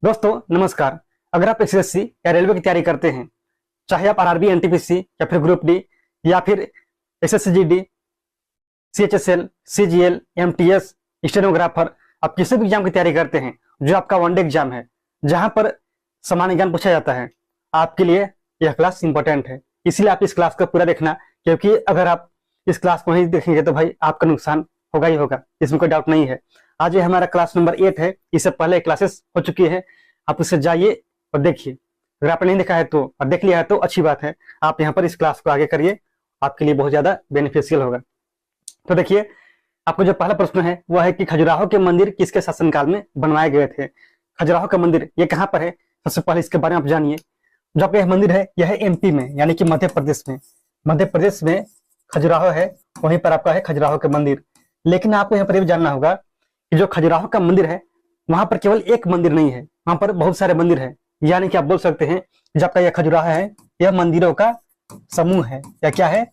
दोस्तों नमस्कार। अगर आप एसएससी या रेलवे की तैयारी करते हैं, चाहे आप आरआरबी, एनटीपीसी या फिर ग्रुप डी या फिर SSC GD, CHSL, CGL, MTS, stenographer, आप किसी भी एग्जाम की तैयारी करते हैं जो आपका वनडे एग्जाम है, जहां पर सामान्य ज्ञान पूछा जाता है, आपके लिए यह क्लास इंपॉर्टेंट है। इसलिए आप इस क्लास को पूरा देखना, क्योंकि अगर आप इस क्लास को नहीं देखेंगे तो भाई आपका नुकसान होगा ही होगा, इसमें कोई डाउट नहीं है। आज ये हमारा क्लास नंबर 8 है। इससे पहले क्लासेस हो चुकी है, आप उससे जाइए और देखिए। अगर आपने नहीं देखा है तो, और देख लिया है तो अच्छी बात है। आप यहाँ पर इस क्लास को आगे करिए, आपके लिए बहुत ज्यादा बेनिफिशियल होगा। तो देखिए, आपको जो पहला प्रश्न है वह है कि खजुराहो के मंदिर किसके शासनकाल में बनवाए गए थे। खजुराहो का मंदिर ये कहाँ पर है, सबसे पहले इसके बारे में आप जानिए। जो आपका यह मंदिर है यह है एमपी में, यानी कि मध्य प्रदेश में। मध्य प्रदेश में खजुराहो है, वहीं पर आपका है खजुराहो का मंदिर। लेकिन आपको यहाँ पर यह भी जानना होगा कि जो खजुराहो का मंदिर है वहां पर केवल एक मंदिर नहीं है, वहां पर बहुत सारे मंदिर है। यानी कि आप बोल सकते हैं जो आपका यह खजुराहो है यह मंदिरों का समूह है। या क्या है?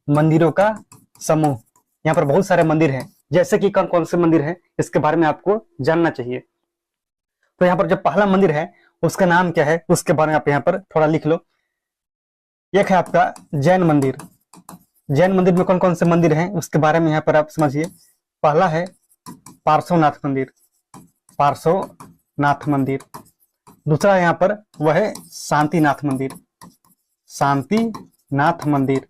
मंदिरों का समूह। यहाँ पर बहुत सारे मंदिर हैं, जैसे कि कौन कौन से मंदिर हैं इसके बारे में आपको जानना चाहिए। तो यहाँ पर जो पहला मंदिर है उसका नाम क्या है, उसके बारे में आप यहाँ पर थोड़ा लिख लो। एक है आपका जैन मंदिर। जैन मंदिर में कौन कौन से मंदिर हैं उसके बारे में यहाँ पर आप समझिए। पहला है पार्श्वनाथ मंदिर, पार्श्वनाथ मंदिर। दूसरा यहाँ पर वह है शांतिनाथ मंदिर, शांतिनाथ मंदिर।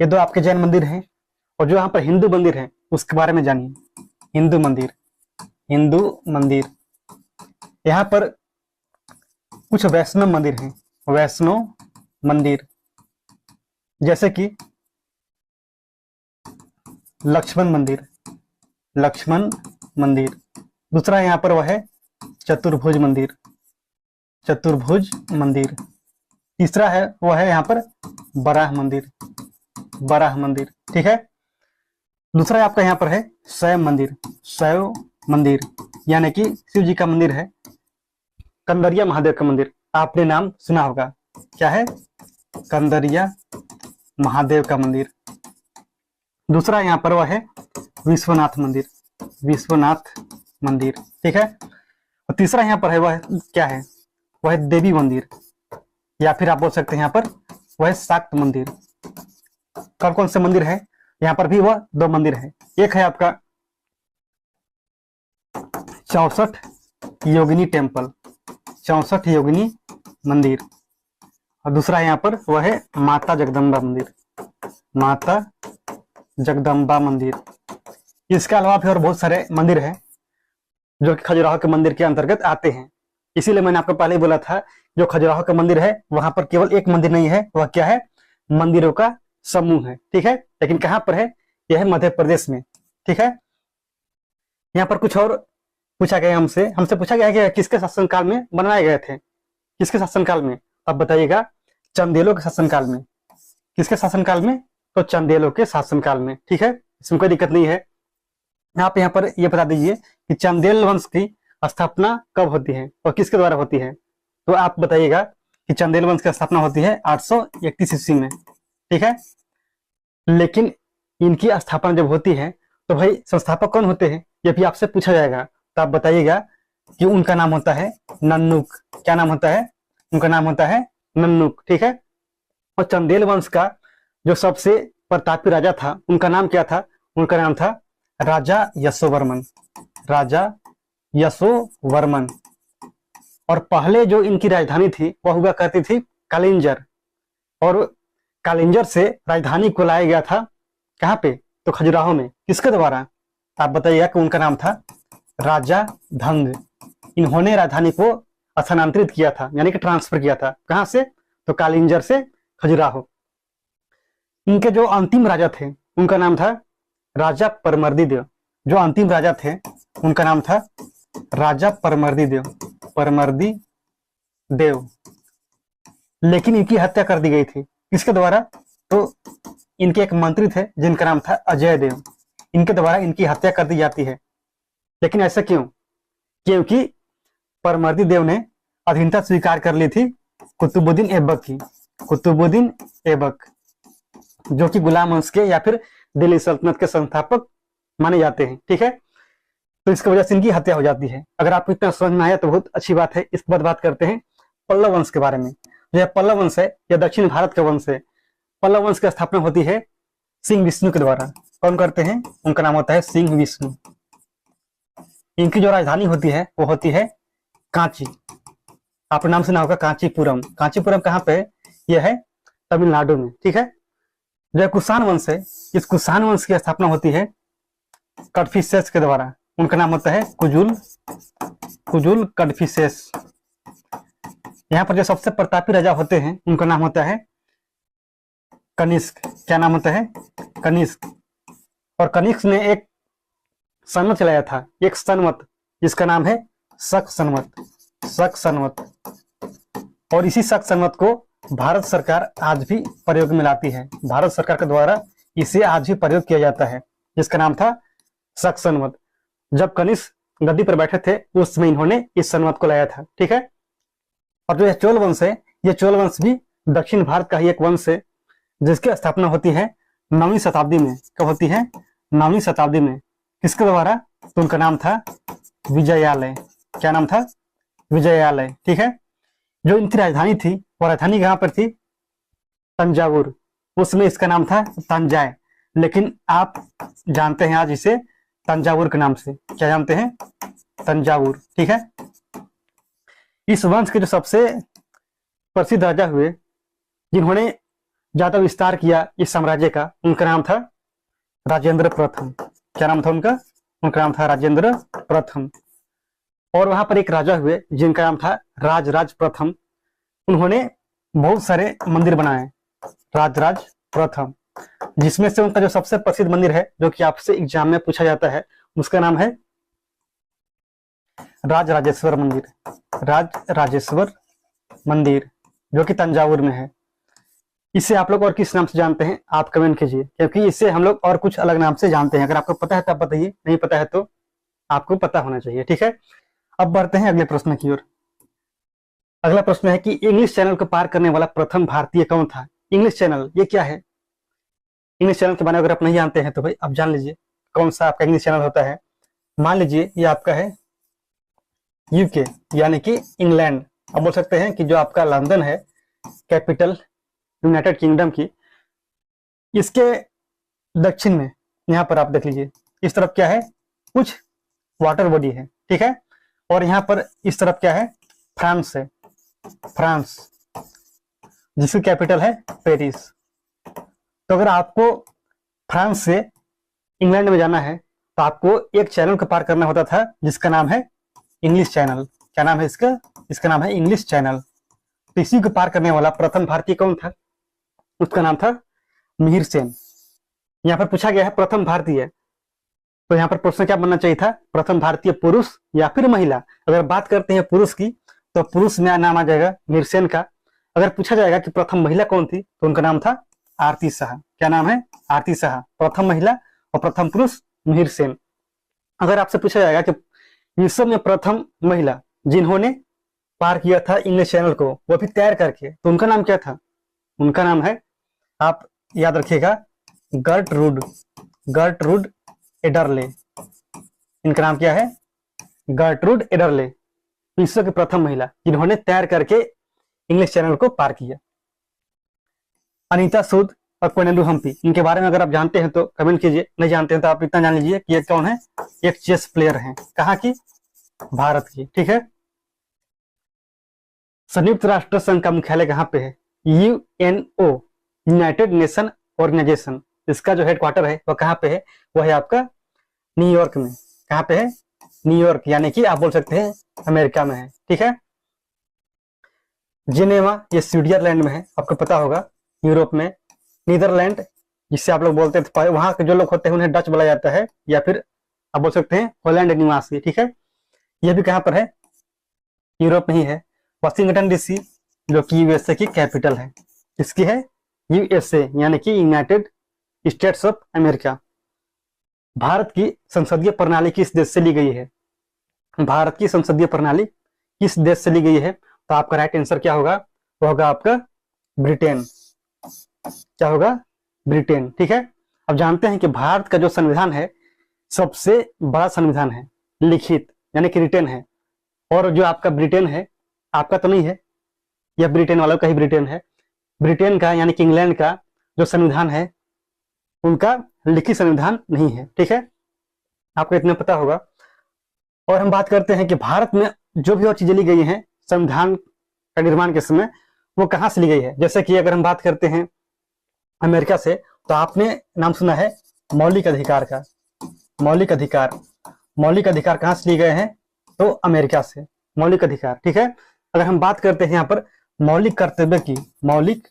ये दो आपके जैन मंदिर हैं। और जो यहाँ पर हिंदू मंदिर है उसके बारे में जानिए। हिंदू मंदिर, हिंदू मंदिर। यहाँ पर कुछ वैष्णव मंदिर हैं, वैष्णव मंदिर, जैसे कि लक्ष्मण मंदिर, लक्ष्मण मंदिर। दूसरा यहाँ पर वह है चतुर्भुज मंदिर, चतुर्भुज मंदिर। तीसरा है वह है यहाँ पर बराह मंदिर, बराह मंदिर। ठीक है। दूसरा आपका यहाँ पर है शैव मंदिर, शैव मंदिर, यानी कि शिव जी का मंदिर है। कंदरिया महादेव का मंदिर, आपने नाम सुना होगा। क्या है? कंदरिया महादेव का मंदिर। दूसरा यहाँ पर वह है विश्वनाथ मंदिर, विश्वनाथ मंदिर। ठीक है। और तीसरा यहाँ पर है वह क्या है? वह है देवी मंदिर, या फिर आप बोल सकते हैं यहाँ पर वह है शाक्त मंदिर। कौन कौन से मंदिर है? यहाँ पर भी वह दो मंदिर है। एक है आपका 64 योगिनी टेम्पल, 64 योगिनी मंदिर। और दूसरा यहाँ पर वह है माता जगदम्बा मंदिर, माता जगदम्बा मंदिर। इसके अलावा भी और बहुत सारे मंदिर हैं जो कि खजुराहो के मंदिर के अंतर्गत आते हैं। इसीलिए मैंने आपको पहले ही बोला था, जो खजुराहो का मंदिर है वहां पर केवल एक मंदिर नहीं है, वह क्या है? मंदिरों का समूह है। ठीक है। लेकिन कहां पर है? यह है मध्य प्रदेश में। ठीक है। यहाँ पर कुछ और पूछा गया, हमसे हमसे पूछा गया है कि किसके शासनकाल में बनाए गए थे। किसके शासनकाल में? अब बताइएगा। चंदेलों के शासनकाल में। किसके शासनकाल में? तो चंदेलों के शासनकाल में। ठीक है, इसमें कोई दिक्कत नहीं है। आप यहाँ पर यह बता दीजिए कि चंदेल वंश की स्थापना कब होती है और किसके द्वारा होती है। तो आप बताइएगा कि चंदेल वंश की स्थापना होती है 831 ईस्वी में। ठीक है। लेकिन इनकी स्थापना जब होती है तो भाई संस्थापक कौन होते हैं ये भी आपसे पूछा जाएगा। तो आप बताइएगा कि उनका नाम होता है नन्नुक। क्या नाम होता है? उनका नाम होता है नन्नुक। ठीक है। और चंदेल वंश का जो सबसे प्रतापी राजा था उनका नाम क्या था? उनका नाम था राजा यशोवर्मन, राजा यशोवर्मन। और पहले जो इनकी राजधानी थी वह हुआ करती थी कालिंजर। और कालिंजर से राजधानी को लाया गया था कहाँ पे? तो खजुराहो में। किसके द्वारा? आप बताइएगा कि उनका नाम था राजा धंग। इन्होंने राजधानी को स्थानांतरित किया था, यानी कि ट्रांसफर किया था। कहां से? तो कालिंजर से खजुराहो। इनके जो अंतिम राजा थे उनका नाम था राजा परमर्दी देव। जो अंतिम राजा थे उनका नाम था राजा परमर्दी देव, परमर्दी देव। लेकिन इनकी हत्या कर दी गई थी। किसके द्वारा? तो इनके एक मंत्री थे जिनका नाम था अजय देव, इनके द्वारा इनकी हत्या कर दी जाती है। लेकिन ऐसा क्यों? क्योंकि परमर्दी देव ने अधीनता स्वीकार कर ली थी कुतुबुद्दीन ऐबक की, कुतुबुद्दीन ऐबक, जो कि गुलाम वंश के या फिर दिल्ली सल्तनत के संस्थापक माने जाते हैं। ठीक है। तो इसकी वजह से इनकी हत्या हो जाती है। अगर आपको इतना समझ में आया तो बहुत अच्छी बात है। इसके बाद बात करते हैं पल्लव वंश के बारे में। जो यह पल्लव वंश है यह दक्षिण भारत का वंश है। पल्लव वंश की स्थापना होती है सिंह विष्णु के द्वारा। कौन करते हैं? उनका नाम होता है सिंह विष्णु। इनकी जो राजधानी होती है वो होती है कांची। आपने नाम सुना होगा कांचीपुरम। कांचीपुरम कहाँ पे है? यह है तमिलनाडु में। ठीक है। जो कुषाण वंश है, इस कुषाण वंश की स्थापना होती है कडफिसेस के द्वारा। उनका नाम होता है कुजुल कडफिसेस। यहाँ पर जो सबसे प्रतापी राजा होते हैं उनका नाम होता है कनिष्क। क्या नाम होता है? कनिष्क। और कनिष्क ने एक संवत चलाया था, एक संवत, जिसका नाम है शक संवत। शक संवत। और इसी शक संवत को भारत सरकार आज भी प्रयोग में लाती है। भारत सरकार के द्वारा इसे आज भी प्रयोग किया जाता है, जिसका नाम था शक संवत। जब कनिष्क गद्दी पर बैठे थे उस समय इन्होंने इस संवत को लाया था। ठीक है। और जो यह चोल वंश है, यह चोल वंश भी दक्षिण भारत का ही एक वंश है, जिसकी स्थापना होती है 9वीं शताब्दी में। कब होती है? 9वीं शताब्दी में। किसके द्वारा? तो उनका नाम था विजयालय। क्या नाम था? विजयालय। ठीक है। जो इनकी राजधानी थी वो राजधानी कहां पर थी? तंजावुर। उसमें इसका नाम था तंजाय, लेकिन आप जानते हैं आज इसे तंजावुर के नाम से। क्या जानते हैं? तंजावुर। ठीक है। इस वंश के जो सबसे प्रसिद्ध राजा हुए, जिन्होंने ज्यादा विस्तार किया इस साम्राज्य का, उनका नाम था राजेंद्र प्रथम। क्या नाम था उनका? उनका नाम था राजेंद्र प्रथम। और वहां पर एक राजा हुए जिनका नाम था राजराज प्रथम। उन्होंने बहुत सारे मंदिर बनाए, राजराज प्रथम। जिसमें से उनका जो सबसे प्रसिद्ध मंदिर है, जो कि आपसे एग्जाम में पूछा जाता है, उसका नाम है राजराजेश्वर मंदिर। राजराजेश्वर मंदिर, जो कि तंजावुर में है। इसे आप लोग और किस नाम से जानते हैं आप कमेंट कीजिए, क्योंकि इसे हम लोग और कुछ अलग नाम से जानते हैं। अगर आपको पता है तो आप बताइए, नहीं पता है तो आपको पता होना चाहिए। ठीक है। अब बढ़ते हैं अगले प्रश्न की ओर। अगला प्रश्न है कि इंग्लिश चैनल को पार करने वाला प्रथम भारतीय कौन था? इंग्लिश चैनल ये क्या है? इंग्लिश चैनल के बारे में अगर आप नहीं जानते हैं तो भाई आप जान लीजिए कौन सा आपका इंग्लिश चैनल होता है। मान लीजिए ये आपका है यूके, यानी कि इंग्लैंड। आप बोल सकते हैं कि जो आपका लंदन है, कैपिटल यूनाइटेड किंगडम की, इसके दक्षिण में यहाँ पर आप देख लीजिए, इस तरफ क्या है? कुछ वाटर बॉडी है। ठीक है। और यहाँ पर इस तरफ क्या है? फ्रांस है। फ्रांस, जिसकी कैपिटल है पेरिस। तो अगर आपको फ्रांस से इंग्लैंड में जाना है तो आपको एक चैनल को पार करना होता था, जिसका नाम है इंग्लिश चैनल। क्या नाम है इसका? इसका नाम है इंग्लिश चैनल। तो इसी को पार करने वाला प्रथम भारतीय कौन था? उसका नाम था मिहिर सेन। यहाँ पर पूछा गया है प्रथम भारतीय, तो यहाँ पर प्रश्न क्या बनना चाहिए था? प्रथम भारतीय पुरुष या फिर महिला। अगर बात करते हैं पुरुष की तो पुरुष में नाम आ जाएगा मिहिर सेन का। अगर पूछा जाएगा कि प्रथम महिला कौन थी तो उनका नाम था आरती शाह। क्या नाम है? आरती शाह। प्रथम महिला और प्रथम पुरुष मिहिर सेन। अगर आपसे पूछा जाएगा कि विश्व में प्रथम महिला जिन्होंने पार किया था इंग्लिश चैनल को, वो भी तैर करके, तो उनका नाम क्या था? उनका नाम है, आप याद रखिएगा, गर्टरूड एडरले। इनका नाम क्या है? गर्टरूड एडरले। विश्व की प्रथम महिला जिन्होंने तैर करके इंग्लिश चैनल को पार किया। अनीता सूद और कोनेरू हम्पी, इनके बारे में अगर आप जानते हैं तो कमेंट कीजिए, नहीं जानते हैं तो आप इतना जान लीजिए कि ये कौन है? एक चेस प्लेयर हैं। कहाँ की? भारत की। ठीक है। संयुक्त राष्ट्र संघ का मुख्यालय कहाँ पे है? UNO, united nation organization. इसका जो हेडक्वार्टर है वो कहाँ पे है? वो है आपका न्यूयॉर्क में। कहाँ पे है? न्यूयॉर्क, यानी कि आप बोल सकते हैं अमेरिका में है। ठीक है। जिनेवा, ये स्विट्जरलैंड में है, आपको पता होगा। यूरोप में नीदरलैंड, जिससे आप लोग बोलते हैं, वहां के जो लोग होते हैं उन्हें डच बोला जाता है, या फिर आप बोल सकते हैं हॉलैंड निवासी। ठीक है। यह भी कहां पर है? यूरोप में ही है। वाशिंगटन डीसी, जो कि यूएसए की कैपिटल है। इसकी है यूएसए, यानी कि United states of America. Bharat की संसदीय प्रणाली किस देश से ली गई है? भारत की संसदीय प्रणाली किस देश से ली गई है? तो आपका राइट आंसर क्या होगा? वो होगा आपका ब्रिटेन। क्या होगा? ब्रिटेन। ठीक है। अब जानते हैं कि भारत का जो संविधान है सबसे बड़ा संविधान है। लिखित यानी कि रिटेन है। और जो आपका ब्रिटेन है, आपका तो नहीं है, यह ब्रिटेन वालों का ही ब्रिटेन है, ब्रिटेन का यानी कि इंग्लैंड का जो संविधान है उनका लिखित संविधान नहीं है। ठीक है, आपको इतना पता होगा। और हम बात करते हैं कि भारत में जो भी और चीजें ली गई हैं संविधान का निर्माण के समय, वो कहाँ से ली गई है। जैसे कि अगर हम बात करते हैं अमेरिका से, तो आपने नाम सुना है मौलिक अधिकार का। मौलिक अधिकार, मौलिक अधिकार कहाँ से लिए गए हैं, तो अमेरिका से मौलिक अधिकार। ठीक है, अगर हम बात करते हैं यहाँ पर मौलिक कर्तव्य की, मौलिक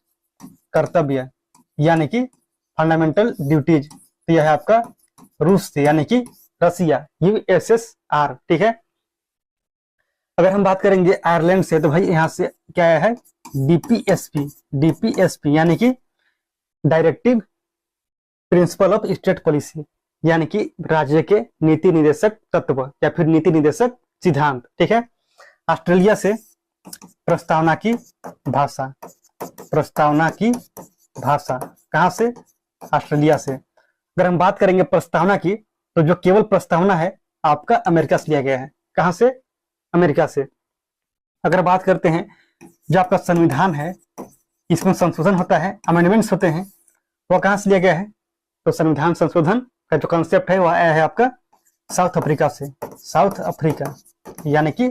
कर्तव्य यानी कि फंडामेंटल ड्यूटीज, तो यह है आपका रूस से यानी कि रसिया, यूएसएसआर। ठीक है, अगर हम बात करेंगे आयरलैंड से, तो भाई यहाँ से क्या आया है, डीपीएसपी, डीपीएसपी यानी कि directive principle of state policy, यानी कि राज्य के नीति निर्देशक तत्व या फिर नीति निर्देशक सिद्धांत। ठीक है, ऑस्ट्रेलिया से प्रस्तावना की भाषा, प्रस्तावना की भाषा कहां से, ऑस्ट्रेलिया से। अगर हम बात करेंगे प्रस्तावना की, तो जो केवल प्रस्तावना है आपका अमेरिका से लिया गया है। कहां से, अमेरिका से। अगर बात करते हैं जो आपका संविधान है, इसमें संशोधन होता है, अमेंडमेंट्स होते हैं, वह कहां से लिया गया है, तो संविधान संशोधन का जो कॉन्सेप्ट है वह आया है आपका साउथ अफ्रीका से, साउथ अफ्रीका यानी कि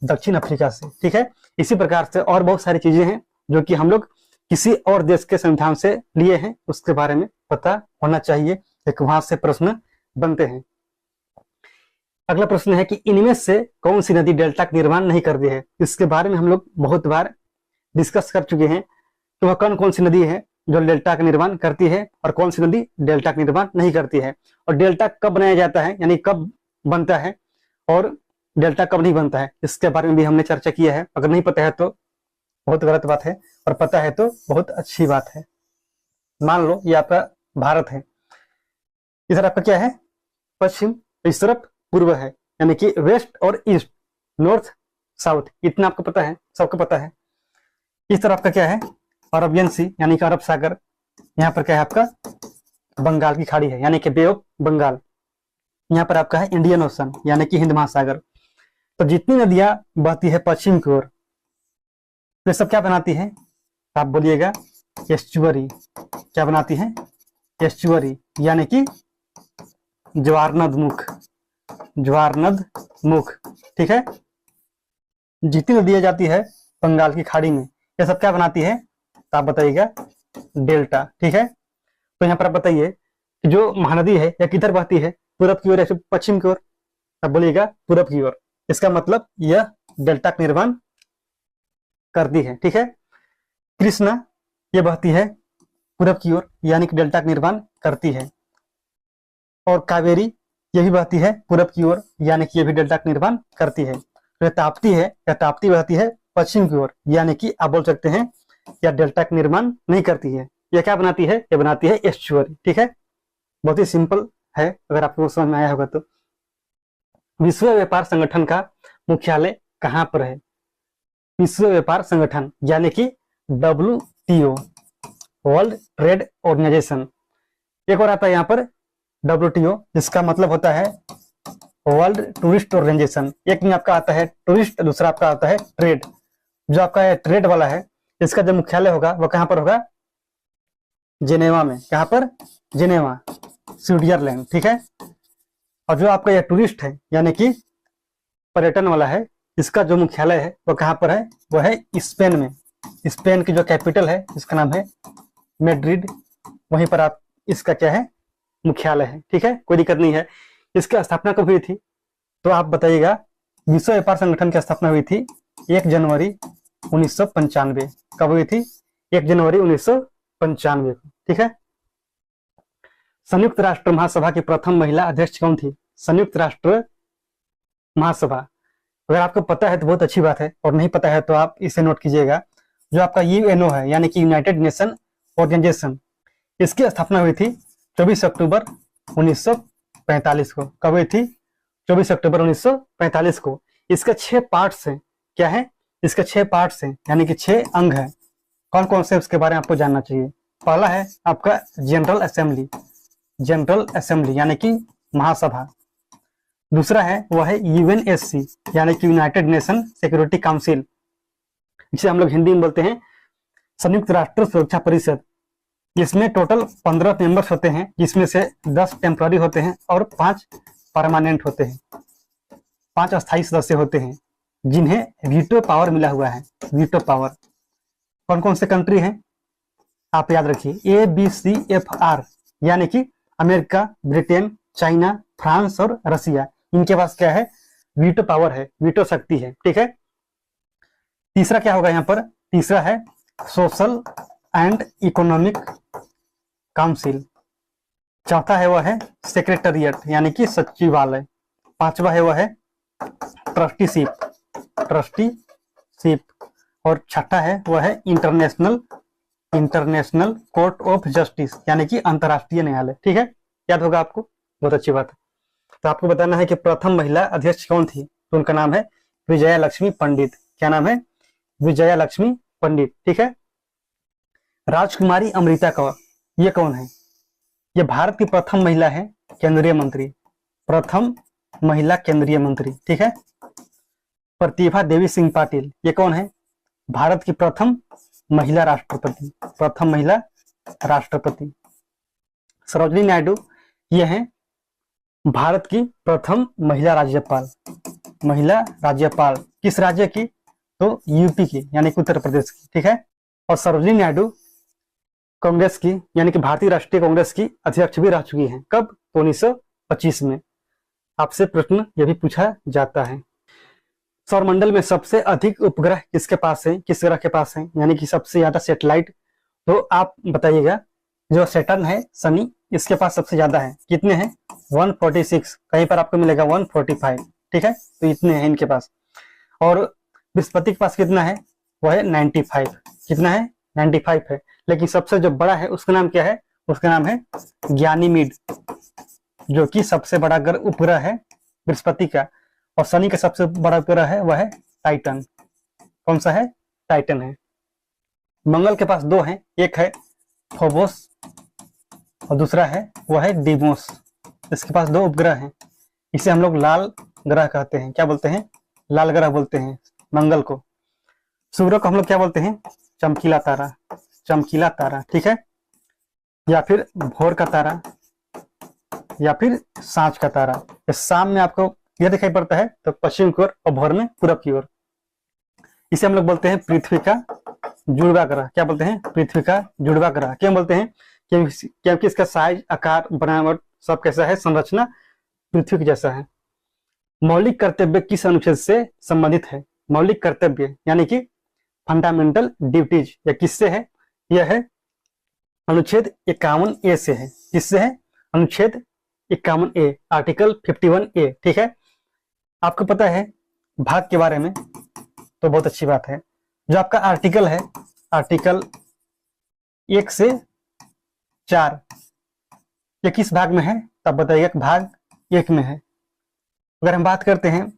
दक्षिण अफ्रीका से। ठीक है, इसी प्रकार से और बहुत सारी चीजें हैं जो कि हम लोग किसी और देश के संविधान से लिए हैं, उसके बारे में पता होना चाहिए, एक वहां से प्रश्न बनते हैं। अगला प्रश्न है कि इनमें से कौन सी नदी डेल्टा का निर्माण नहीं करती है। इसके बारे में हम लोग बहुत बार डिस्कस कर चुके हैं कि वह कौन कौन सी नदी है जो डेल्टा का निर्माण करती है और कौन सी नदी डेल्टा का निर्माण नहीं करती है, और डेल्टा कब बनाया जाता है यानी कब बनता है और डेल्टा कब नहीं बनता है, इसके बारे में भी हमने चर्चा किया है। अगर नहीं पता है तो बहुत गलत बात है, और पता है तो बहुत अच्छी बात है। मान लो ये आपका भारत है, इधर आपका क्या है, पश्चिम, इस तरफ पूर्व है, यानी कि वेस्ट और ईस्ट, नॉर्थ साउथ, इतना आपको पता है, सबको पता है। इस तरफ आपका क्या है, अरबियन सी यानी कि अरब सागर, यहाँ पर क्या है आपका बंगाल की खाड़ी है यानी कि बे ऑफ बंगाल, यहाँ पर आपका है इंडियन ओशन यानी कि हिंद महासागर। तो जितनी नदियां बहती है पश्चिम की ओर, ये सब क्या बनाती है, आप बोलिएगा एस्चुअरी। क्या बनाती है, एस्चुअरी यानी कि ज्वारनद मुख, ज्वारनद मुख। ठीक है, जितनी नदियां जाती है बंगाल की खाड़ी में, ये सब क्या बनाती है, तो आप बताइएगा डेल्टा। ठीक है, तो यहाँ पर आप बताइए कि जो महानदी है यह किधर बहती है, पूरब की ओर या फिर पश्चिम की ओर, आप बोलिएगा पूरब की ओर। इसका मतलब यह डेल्टा का निर्माण करती है। ठीक है, कृष्णा ये बहती है पूरब की ओर यानी कि डेल्टा का निर्माण करती है, और कावेरी ये भी बहती है पूरब की ओर यानी कि ये भी डेल्टा का निर्माण करती है। तो ताप्ती है, या ताप्ती बहती है पश्चिम की ओर यानी कि आप बोल सकते हैं या डेल्टा का निर्माण नहीं करती है, यह क्या बनाती है, यह बनाती है एस्चुअरी। ठीक है, बहुत ही सिंपल है, अगर आपको समझ में आया होगा तो। विश्व व्यापार संगठन का मुख्यालय कहां पर है, विश्व व्यापार संगठन यानी कि WTO, वर्ल्ड ट्रेड ऑर्गेनाइजेशन। एक और आता है यहाँ पर WTO, जिसका मतलब होता है वर्ल्ड टूरिस्ट ऑर्गेनाइजेशन। एक में आपका आता है टूरिस्ट, दूसरा आपका आता है ट्रेड। जो आपका है ट्रेड वाला है, इसका जो मुख्यालय होगा वह कहां पर होगा, जिनेवा में। कहां पर, जिनेवा, स्विट्जरलैंड। ठीक है, और जो आपका यह टूरिस्ट है यानी कि पर्यटन वाला है, इसका जो मुख्यालय है वो कहां पर है, वो है स्पेन में। स्पेन की जो कैपिटल है इसका नाम है मैड्रिड, वहीं पर आप इसका क्या है, मुख्यालय है। ठीक है, कोई दिक्कत नहीं है। इसकी स्थापना कब हुई थी, तो आप बताइएगा। विश्व व्यापार संगठन की स्थापना हुई थी 1 जनवरी 1995। कब हुई थी, 1 जनवरी 1995 को। ठीक है, संयुक्त राष्ट्र महासभा की प्रथम महिला अध्यक्ष कौन थी, संयुक्त राष्ट्र महासभा। अगर आपको पता है तो बहुत अच्छी बात है, और नहीं पता है तो आप इसे नोट कीजिएगा। जो आपका यूएनओ है यानी कि यूनाइटेड नेशन ऑर्गेनाइजेशन, इसकी स्थापना हुई थी 24 अक्टूबर 1945 को। कब हुई थी, 24 अक्टूबर 1945 को। इसके 6 पार्ट्स हैं। क्या है, इसके 6 पार्ट्स हैं यानी कि 6 अंग हैं। कौन कौन से, उसके बारे में आपको जानना चाहिए। पहला है आपका जनरल असेंबली, जनरल असेंबली यानी कि महासभा। दूसरा है वह है यूएनएससी यानी कि यूनाइटेड नेशन सिक्योरिटी काउंसिल, जिसे हम लोग हिंदी में बोलते हैं संयुक्त राष्ट्र सुरक्षा परिषद। इसमें टोटल 15 मेंबर्स होते हैं, जिसमें से 10 टेम्पररी होते हैं और 5 परमानेंट होते हैं। 5 अस्थायी सदस्य होते हैं जिन्हें वीटो पावर मिला हुआ है। वीटो पावर कौन कौन से कंट्री हैं आप याद रखिए, ABCFR यानी कि अमेरिका, ब्रिटेन, चाइना, फ्रांस और रसिया। इनके पास क्या है, वीटो पावर है, वीटो शक्ति है। ठीक है, तीसरा क्या होगा यहाँ पर, तीसरा है सोशल एंड इकोनॉमिक काउंसिल। चौथा है वह है सेक्रेटेरिएट यानी कि सचिवालय। पांचवा है वह है ट्रस्टीशिप, ट्रस्टीशिप। और छठा है वह है इंटरनेशनल कोर्ट ऑफ जस्टिस यानी कि अंतर्राष्ट्रीय न्यायालय। ठीक है, याद होगा आपको, बहुत अच्छी बात है। तो आपको बताना है कि प्रथम महिला अध्यक्ष कौन थी, तो उनका नाम है विजया लक्ष्मी पंडित। क्या नाम है, विजया लक्ष्मी पंडित। ठीक है, राजकुमारी अमृता कौर ये कौन है, ये भारत की प्रथम महिला है केंद्रीय मंत्री, प्रथम महिला केंद्रीय मंत्री। ठीक है, प्रतिभा देवी सिंह पाटिल ये कौन है, भारत की प्रथम महिला राष्ट्रपति, प्रथम महिला राष्ट्रपति। सरोजिनी नायडू ये हैं भारत की प्रथम महिला राज्यपाल, महिला राज्यपाल। किस राज्य की, तो यूपी की यानी कि उत्तर प्रदेश की। ठीक है, और सरोजिनी नायडू कांग्रेस की यानी कि भारतीय राष्ट्रीय कांग्रेस की अध्यक्ष भी रह चुकी हैं। कब, तो 1925 में। आपसे प्रश्न यह भी पूछा जाता है, सौरमंडल में सबसे अधिक उपग्रह किसके पास है, किस ग्रह के पास है, यानी कि सबसे ज्यादा सैटेलाइट, तो आप बताइएगा। जो सैटर्न है शनि, इसके पास सबसे ज्यादा है। कितने हैं, 146, कहीं पर आपको मिलेगा 145। ठीक है, तो इतने हैं इनके पास। और बृहस्पति के पास कितना है, वह है 95। कितना है, 95 है। लेकिन सबसे जो बड़ा है उसका नाम क्या है, उसका नाम है ज्ञानीमीड, जो कि सबसे बड़ा उपग्रह है बृहस्पति का। और शनि का सबसे बड़ा उपग्रह है वह है टाइटन। कौन सा है, टाइटन है। मंगल के पास 2 हैं, एक है फोबोस और दूसरा है वह है डीमोस। इसके पास 2 उपग्रह हैं। इसे हम लोग लाल ग्रह कहते हैं। क्या बोलते हैं, लाल ग्रह बोलते हैं मंगल को। सूर्य को हम लोग क्या बोलते हैं, चमकीला तारा, चमकीला तारा। ठीक है, या फिर भोर का तारा या फिर सांझ का तारा। शाम में आपको यह दिखाई पड़ता है तो पश्चिम की ओर और भोर में पूरब की ओर। इसे हम लोग बोलते हैं पृथ्वी का जुड़वा ग्रह। क्या बोलते हैं, पृथ्वी का जुड़वा ग्रह। क्यों बोलते हैं, क्योंकि इसका साइज, आकार, बनावट सब कैसा है, संरचना पृथ्वी के जैसा है। मौलिक कर्तव्य किस अनुच्छेद से संबंधित है, मौलिक कर्तव्य यानी कि फंडामेंटल ड्यूटीज, या किससे है, यह है अनुच्छेद 51A से है। किससे है, अनुच्छेद 51A, आर्टिकल 51A। ठीक है, आपको पता है भाग के बारे में, तो बहुत अच्छी बात है। जो आपका आर्टिकल है, आर्टिकल 1 से 4, ये किस भाग में है, तब बताइएगा। भाग 1 में है। अगर हम बात करते हैं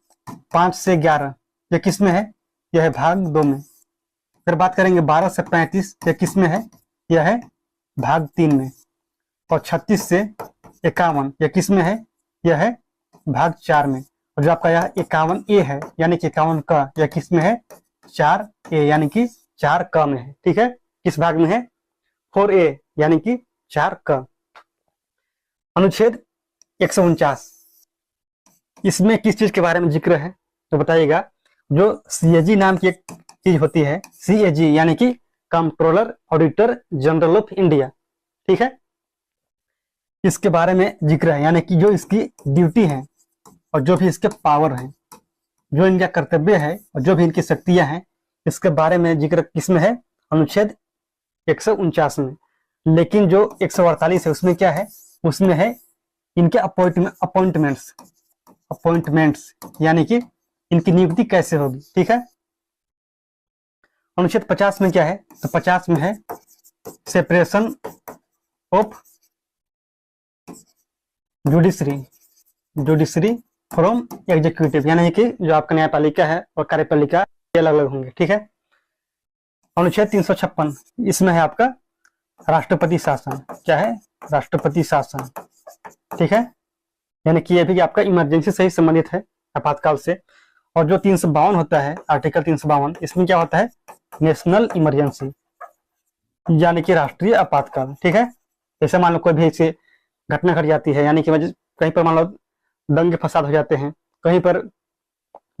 5 से 11, ये किस में है, यह है भाग 2 में। अगर बात करेंगे 12 से 35, यह किस में है, यह है भाग 3 में। और 36 से 51, यह किस में है, यह है भाग 4 में। और जो आपका यह 51A है यानी कि 51 का, यह किस में है, 4A यानी कि 4 क में है। ठीक है, किस भाग में है, 4A यानी कि 4 क। अनुच्छेद 149, इसमें किस चीज के बारे में जिक्र है, तो बताइएगा। जो CAG नाम की एक चीज होती है, CAG यानी कि controller auditor general of India. ठीक है, इसके बारे में जिक्र है, यानी कि जो इसकी ड्यूटी है और जो भी इसके पावर है, जो इनका कर्तव्य है और जो भी इनकी शक्तियां हैं, इसके बारे में जिक्र किसमें है, अनुच्छेद 149 में। लेकिन जो 148 है उसमें क्या है, उसमें है इनके अपॉइंटमेंट्स यानी कि इनकी नियुक्ति कैसे होगी। ठीक है, अनुच्छेद 50 में क्या है, तो 50 में है separation of judiciary from executive, यानी कि जो आपका न्यायपालिका है और कार्यपालिका ये अलग अलग होंगे। ठीक है, अनुच्छेद 356, इसमें है आपका राष्ट्रपति शासन। क्या है, राष्ट्रपति शासन। ठीक है, यानी कि ये भी आपका इमरजेंसी से ही संबंधित है, आपातकाल से। और जो 352 होता है, आर्टिकल 352, इसमें क्या होता है, नेशनल इमरजेंसी, यानी कि राष्ट्रीय आपातकाल। ठीक है, जैसे मान लो कोई भी ऐसी घटना घट जाती है, यानी कि कहीं पर मान लो दंगे फसाद हो जाते हैं, कहीं पर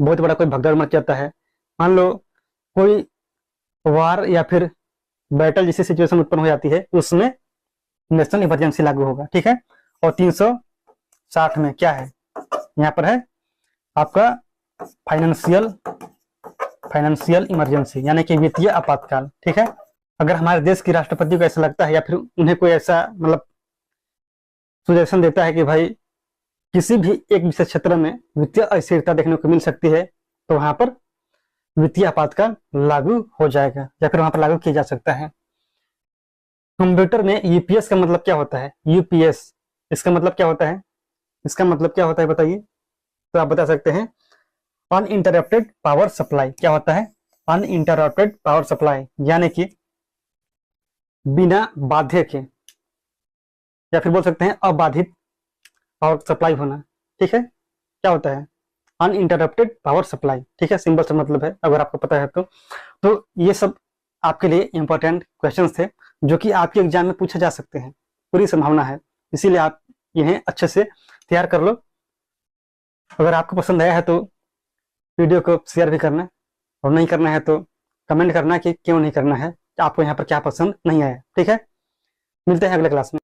बहुत बड़ा कोई भगदड़ मच जाता है, मान लो कोई वार या फिर बैटल जैसी सिचुएशन उत्पन्न हो जाती है, उसमें नेशनल इमरजेंसी लागू होगा। ठीक है, और 360 में क्या है, यहाँ पर है आपका फाइनेंशियल इमरजेंसी, यानी कि वित्तीय आपातकाल। ठीक है, अगर हमारे देश के राष्ट्रपति को ऐसा लगता है या फिर उन्हें कोई ऐसा मतलब सुजेशन देता है कि भाई किसी भी एक विशेष क्षेत्र में वित्तीय अस्थिरता देखने को मिल सकती है, तो वहां पर वित्तीय आपातकाल लागू हो जाएगा या फिर वहां पर लागू किया जा सकता है। कंप्यूटर में यूपीएस का मतलब क्या होता है, यूपीएस, इसका मतलब क्या होता है, इसका मतलब क्या होता है बताइए। तो आप बता सकते हैं अनइंटरप्टेड पावर सप्लाई। क्या होता है, अनइंटरप्टेड पावर सप्लाई, यानी कि बिना बाध्य के, या फिर बोल सकते हैं अबाधित पावर सप्लाई होना। ठीक है, क्या होता है, अनइंटरप्टेड पावर सप्लाई। ठीक है, सिंपल सा मतलब है, अगर आपको पता है तो ये सब आपके लिए इंपॉर्टेंट क्वेश्चंस थे जो कि आपके एग्जाम में पूछे जा सकते हैं, पूरी संभावना है, इसीलिए आप इन्हें अच्छे से तैयार कर लो। अगर आपको पसंद आया है तो वीडियो को शेयर भी करना, और नहीं करना है तो कमेंट करना कि क्यों नहीं करना है, आपको यहाँ पर क्या पसंद नहीं आया। ठीक है, मिलते हैं अगले क्लास में।